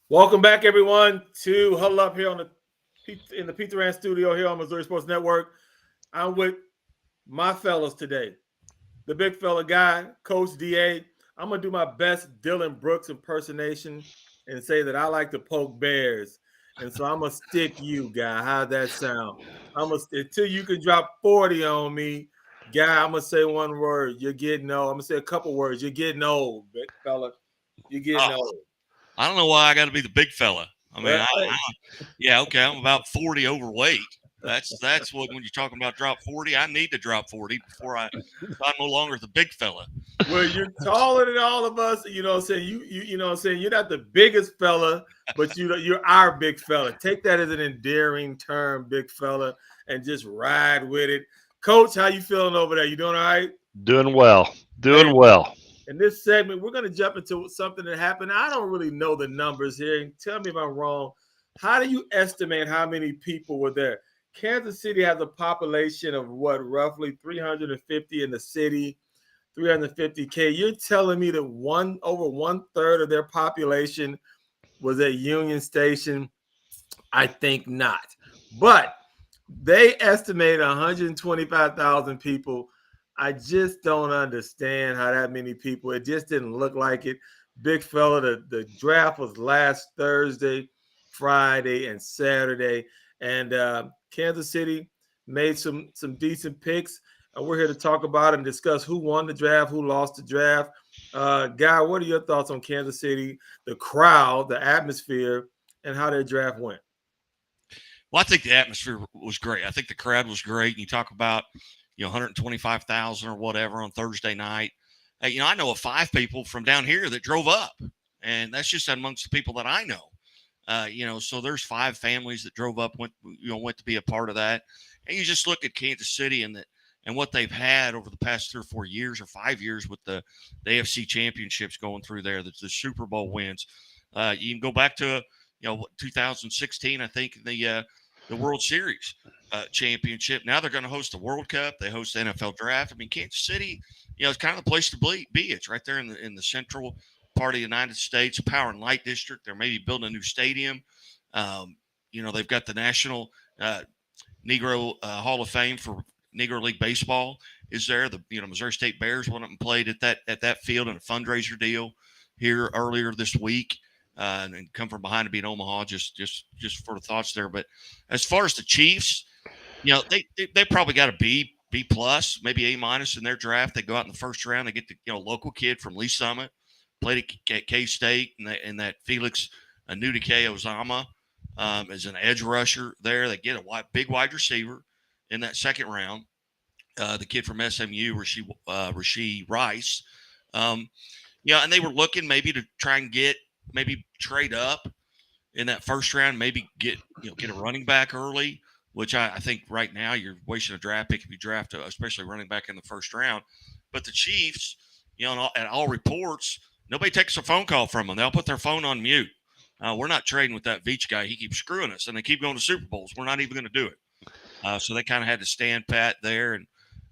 Welcome back, everyone, to Huddle Up here in the Pizza Ranch studio here on Missouri Sports Network. I'm with my fellas today, the big fella guy, Coach Da. I'm gonna do my best Dylan Brooks impersonation and say that I like to poke bears, and so I'm gonna stick you, guy. How'd that sound? I'm gonna until you can drop 40 on me, guy. I'm gonna say one word. You're getting old. I'm gonna say a couple words. You're getting old, big fella. You're getting Oh, old. I don't know why I got to be the big fella. I mean, Hey, yeah, okay, I'm about 40 overweight. That's what when you're talking about drop 40, I need to drop 40 before I'm no longer the big fella. well, you're taller than all of us. You know what I'm saying? You know what I'm saying? You're not the biggest fella, but you're our big fella. Take that as an endearing term, big fella, and just ride with it. Coach, how you feeling over there? You doing all right? Doing well. Hey, Doing well. in this segment, we're gonna jump into something that happened. I don't really know the numbers here. Tell me if I'm wrong. How do you estimate how many people were there? Kansas City has a population of what, roughly 350 in the city. 350K. You're telling me that over one third of their population was at Union Station? I think not. But they estimated 125,000 people. I just don't understand how that many people. It just didn't look like it. Big fella, the draft was last Thursday, Friday, and Saturday, and Kansas City made some decent picks. And we're here to talk about it and discuss who won the draft, who lost the draft. Guy, what are your thoughts on Kansas City, the crowd, the atmosphere, and how their draft went? Well, I think the atmosphere was great. I think the crowd was great. And you talk about 125,000 or whatever on Thursday night. Hey, I know of five people from down here that drove up, and that's just amongst the people that I know. So there's five families that drove up, went to be a part of that. And you just look at Kansas City and what they've had over the past 3 or 4 years or 5 years with the AFC championships going through there, the Super Bowl wins. You can go back to 2016, I think the World Series championship. Now they're going to host the World Cup. They host the NFL draft. I mean, Kansas City, it's kind of the place to be. It's right there in the central part of the United States, Power and Light District. They're maybe building a new stadium. They've got the National Negro Hall of Fame for Negro League Baseball is there. The Missouri State Bears went up and played at that field in a fundraiser deal here earlier this week. And come from behind to beat Omaha. Just for the thoughts there. But as far as the Chiefs, they probably got a B plus, maybe A minus in their draft. They go out in the first round. They get the local kid from Lee Summit, played at K State, and that Felix Anudike Ozama as an edge rusher there. They get a big wide receiver in that second round. The kid from SMU, Rasheed Rice. And they were looking maybe to try and maybe trade up in that first round, maybe get a running back early, which I think right now you're wasting a draft pick if you draft, especially running back in the first round. But the Chiefs, at all reports, nobody takes a phone call from them. They'll put their phone on mute. We're not trading with that Veach guy. He keeps screwing us, and they keep going to Super Bowls. We're not even going to do it. So they kind of had to stand pat there, and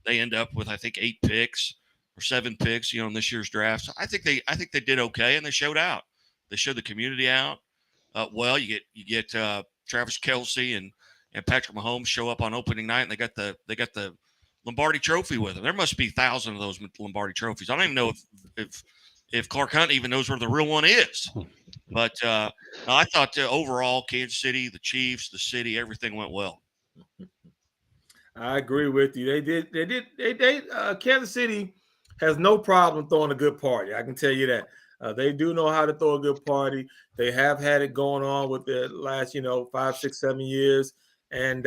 they end up with I think 8 picks or 7 picks, in this year's draft. So I think they did okay, and they showed out. They showed the community out. Well, you get Travis Kelce and Patrick Mahomes show up on opening night, and they got the Lombardi Trophy with them. There must be thousands of those Lombardi trophies. I don't even know if Clark Hunt even knows where the real one is. But I thought overall, Kansas City, the Chiefs, the city, everything went well. I agree with you. Kansas City has no problem throwing a good party. I can tell you that. They do know how to throw a good party. They have had it going on with the last, 5, 6, 7 years. And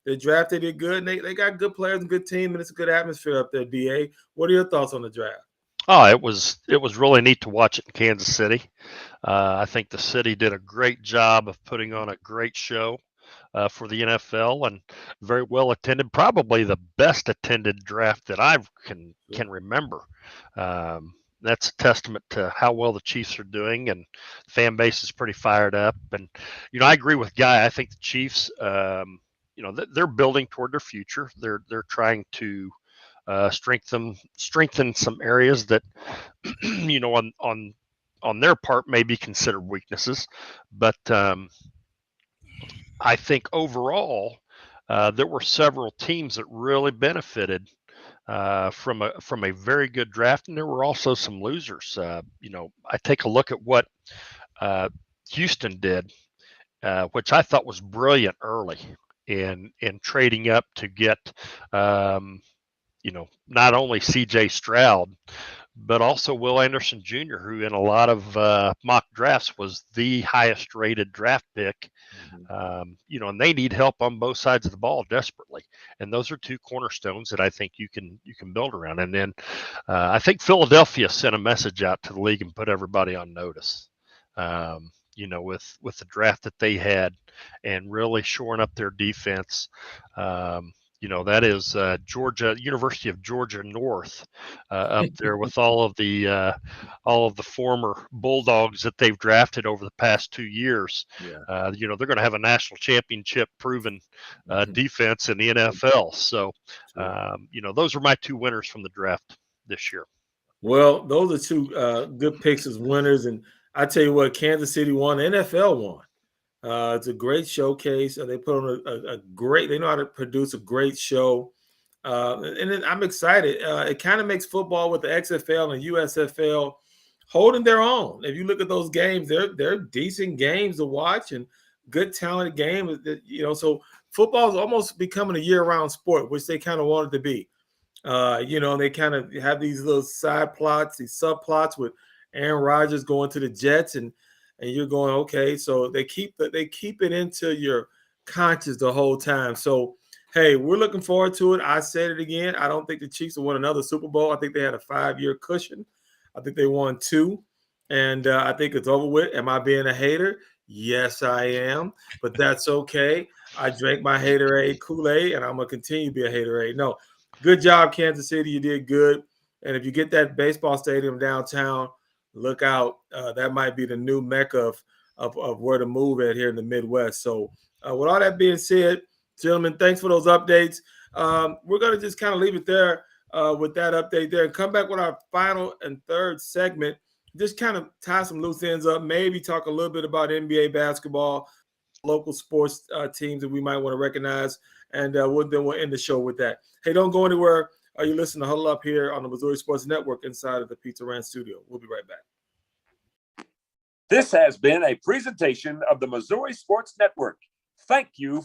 they drafted it good. And they got good players and good team, and it's a good atmosphere up there, DA. What are your thoughts on the draft? Oh, it was really neat to watch it in Kansas City. I think the city did a great job of putting on a great show for the NFL and very well attended. Probably the best attended draft that I can remember. That's a testament to how well the Chiefs are doing, and the fan base is pretty fired up. And I agree with Guy. I think the Chiefs, they're building toward their future. They're trying to strengthen some areas that, on on their part may be considered weaknesses, but I think overall there were several teams that really benefited from a very good draft, and there were also some losers. I take a look at what Houston did, which I thought was brilliant early in trading up to get not only C.J. Stroud, but also Will Anderson Jr., who in a lot of mock drafts was the highest rated draft pick. And they need help on both sides of the ball desperately. And those are two cornerstones that I think you can build around. And then I think Philadelphia sent a message out to the league and put everybody on notice. With the draft that they had and really shoring up their defense. That is University of Georgia North up there with all of the former Bulldogs that they've drafted over the past 2 years. Yeah. They're going to have a national championship proven defense in the NFL. So, those are my two winners from the draft this year. Well, those are two good picks as winners. And I tell you what, Kansas City won, NFL won. It's a great showcase. They put on a great, they know how to produce a great show. And then I'm excited. It kind of makes football with the XFL and USFL holding their own. If you look at those games, they're decent games to watch and good talented games. So football is almost becoming a year-round sport, which they kind of want it to be. They kind of have these little side plots, these subplots with Aaron Rodgers going to the Jets, and you're going, okay, so they keep it into your conscious the whole time. So, hey, we're looking forward to it. I said it again. I don't think the Chiefs will win another Super Bowl. I think they had a 5-year cushion. I think they won 2, and I think it's over with. Am I being a hater? Yes, I am, but that's okay. I drank my haterade Kool-Aid, and I'm going to continue to be a haterade. No, good job, Kansas City. You did good. And if you get that baseball stadium downtown, look out. That might be the new mecca of where to move at here in the Midwest. So with all that being said, gentlemen, thanks for those updates. We're going to just kind of leave it there with that update there and come back with our final and third segment. Just kind of tie some loose ends up, maybe talk a little bit about NBA basketball, local sports teams that we might want to recognize, and then we'll end the show with that. Hey, don't go anywhere. You listen to Huddle Up here on the Missouri Sports Network inside of the Pizza Ranch studio. We'll be right back. This has been a presentation of the Missouri Sports Network. Thank you.